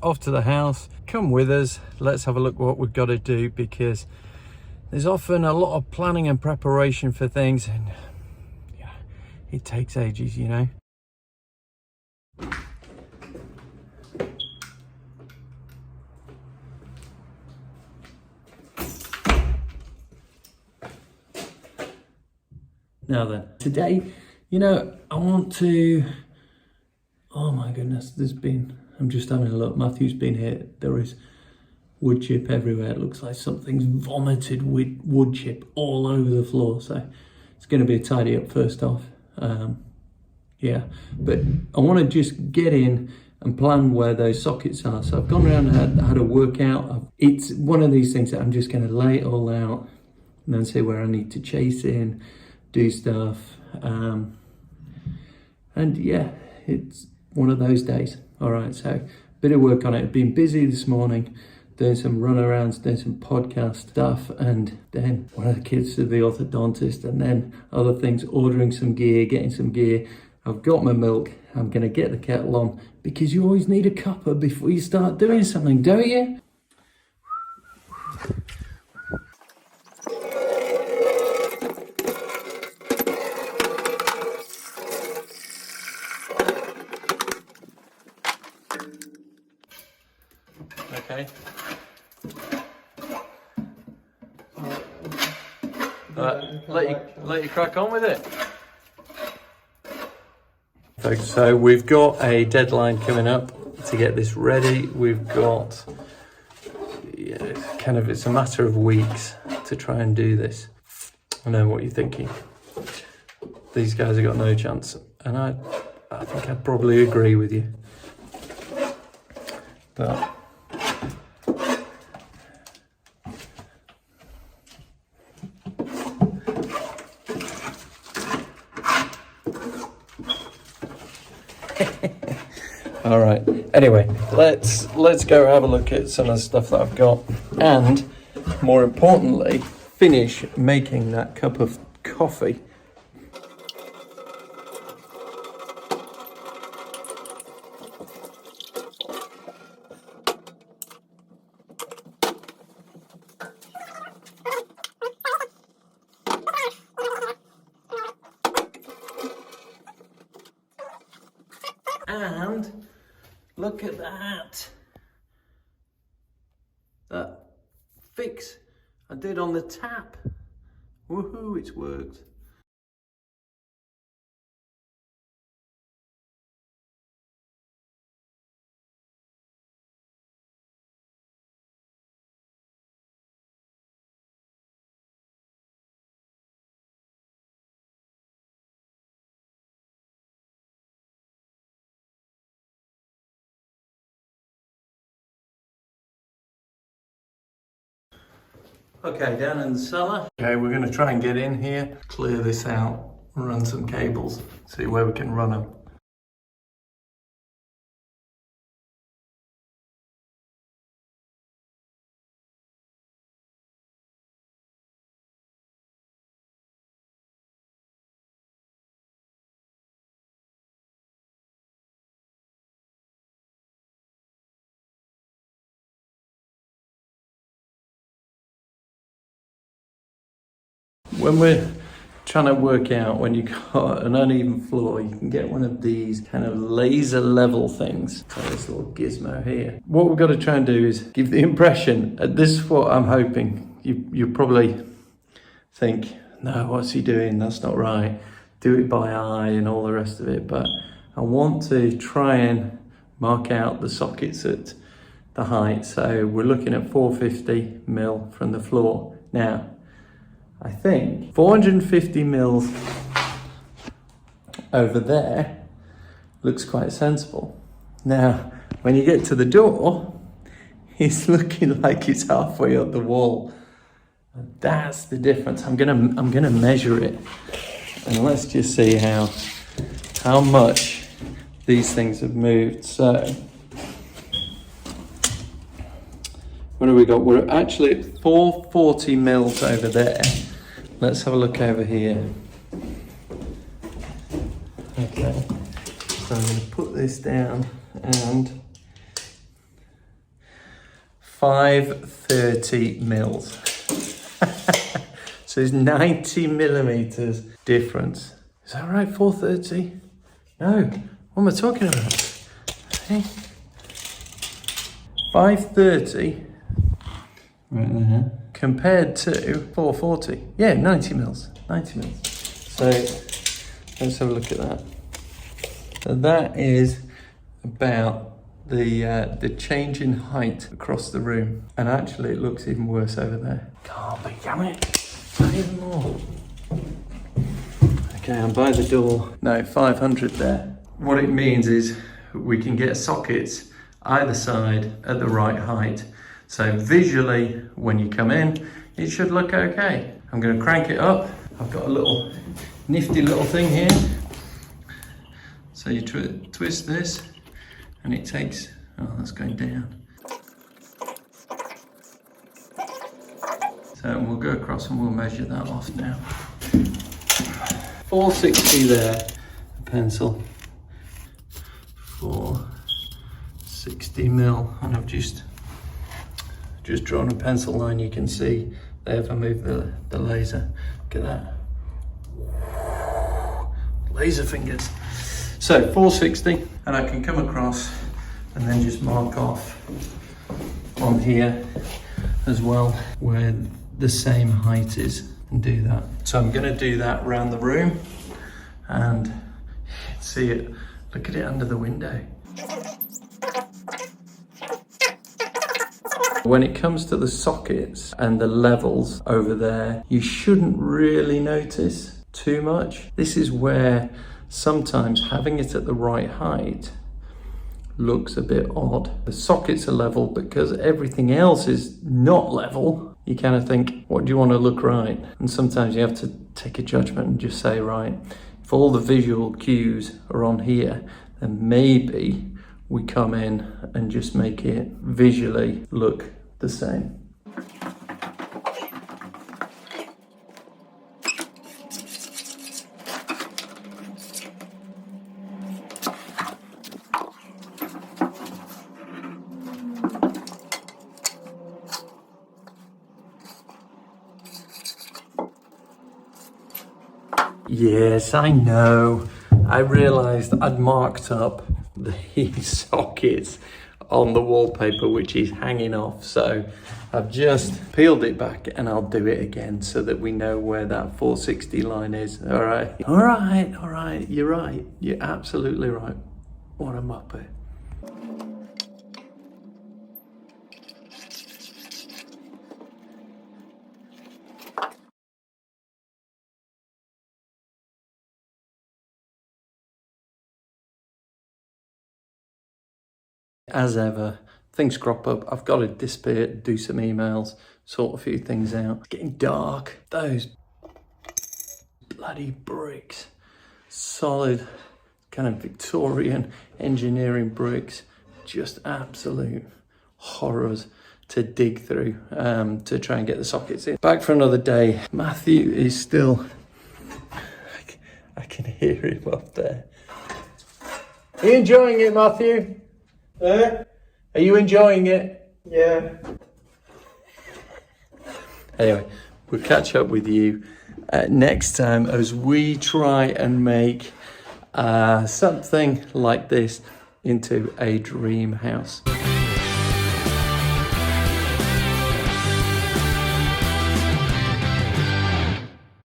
Off to the house, come with us, let's have a look what we've got to do, because there's often a lot of planning and preparation for things, and yeah, it takes ages, you know. Now then, today, you know, I want to, oh my goodness, I'm just having a look, Matthew's been here, there is wood chip everywhere. It looks like something's vomited with wood chip all over the floor, so it's going to be a tidy up first off. Yeah, but I want to just get in and plan where those sockets are. So I've gone around and had a workout. It's one of these things that I'm just going to lay it all out and then see where I need to chase in, do stuff, and yeah, it's one of those days. All right, so bit of work on it. I've been busy this morning doing some runarounds, doing some podcast stuff, and then one of the kids to the orthodontist, and then other things, ordering some gear, getting some gear. I've got my milk. I'm gonna get the kettle on, because you always need a cuppa before you start doing something, don't you? Okay. Let you crack on with it. So we've got a deadline coming up to get this ready. We've got, yeah, it's a matter of weeks to try and do this. I know what you're thinking. These guys have got no chance, and I think I'd probably agree with you. But all right, anyway, let's go have a look at some of the stuff that I've got, and more importantly, finish making that cup of coffee. And look at that. That fix I did on the tap. Woohoo, it's worked. Okay, down in the cellar. Okay, we're going to try and get in here, clear this out, run some cables, see where we can run them. When we're trying to work out when you've got an uneven floor, you can get one of these kind of laser level things. So this little gizmo here. What we've got to try and do is give the impression, this is what I'm hoping, you probably think, no, what's he doing? That's not right. Do it by eye and all the rest of it. But I want to try and mark out the sockets at the height. So we're looking at 450 mil from the floor. Now, I think 450 mils over there looks quite sensible. Now, when you get to the door, it's looking like it's halfway up the wall. That's the difference. I'm gonna measure it, and let's just see how much these things have moved. So, what have we got? We're actually at 440 mils over there. Let's have a look over here. Okay, so I'm going to put this down, and 530 mils. So it's 90 millimeters difference. Is that right, 430? No, what am I talking about? Hey. 530 right there compared to 440. Yeah, 90 mils. 90 mils. So let's have a look at that. So that is about the change in height across the room. And actually it looks even worse over there. Can't be, damn it. Not even more. Okay, I'm by the door. No, 500 there. What it means is we can get sockets either side at the right height. So visually, when you come in, it should look okay. I'm going to crank it up. I've got a little nifty little thing here. So you twist this and it takes, oh, that's going down. So we'll go across and we'll measure that off now. 460 there, a pencil. 460 mil, and I've just drawn a pencil line. You can see there if I move the laser. Look at that. Laser fingers. So 460, and I can come across and then just mark off on here as well where the same height is and do that. So I'm going to do that around the room and see it. Look at it under the window. When it comes to the sockets and the levels over there, you shouldn't really notice too much. This is where sometimes having it at the right height looks a bit odd. The sockets are level because everything else is not level. You kind of think, what do you want to look right? And sometimes you have to take a judgment and just say, right, if all the visual cues are on here, then maybe we come in and just make it visually look the same. Yes, I know. I realised I'd marked up the sockets on the wallpaper, which is hanging off. So I've just peeled it back and I'll do it again so that we know where that 460 line is. All right. All right. You're right. You're absolutely right. What a muppet. As ever, things crop up. I've got to disappear, do some emails, sort a few things out. It's getting dark. Those bloody bricks. Solid, kind of Victorian engineering bricks. Just absolute horrors to dig through to try and get the sockets in. Back for another day. Matthew is still, I can hear him up there. Are you enjoying it, Matthew? Are you enjoying it? Yeah. Anyway, we'll catch up with you next time as we try and make something like this into a dream house.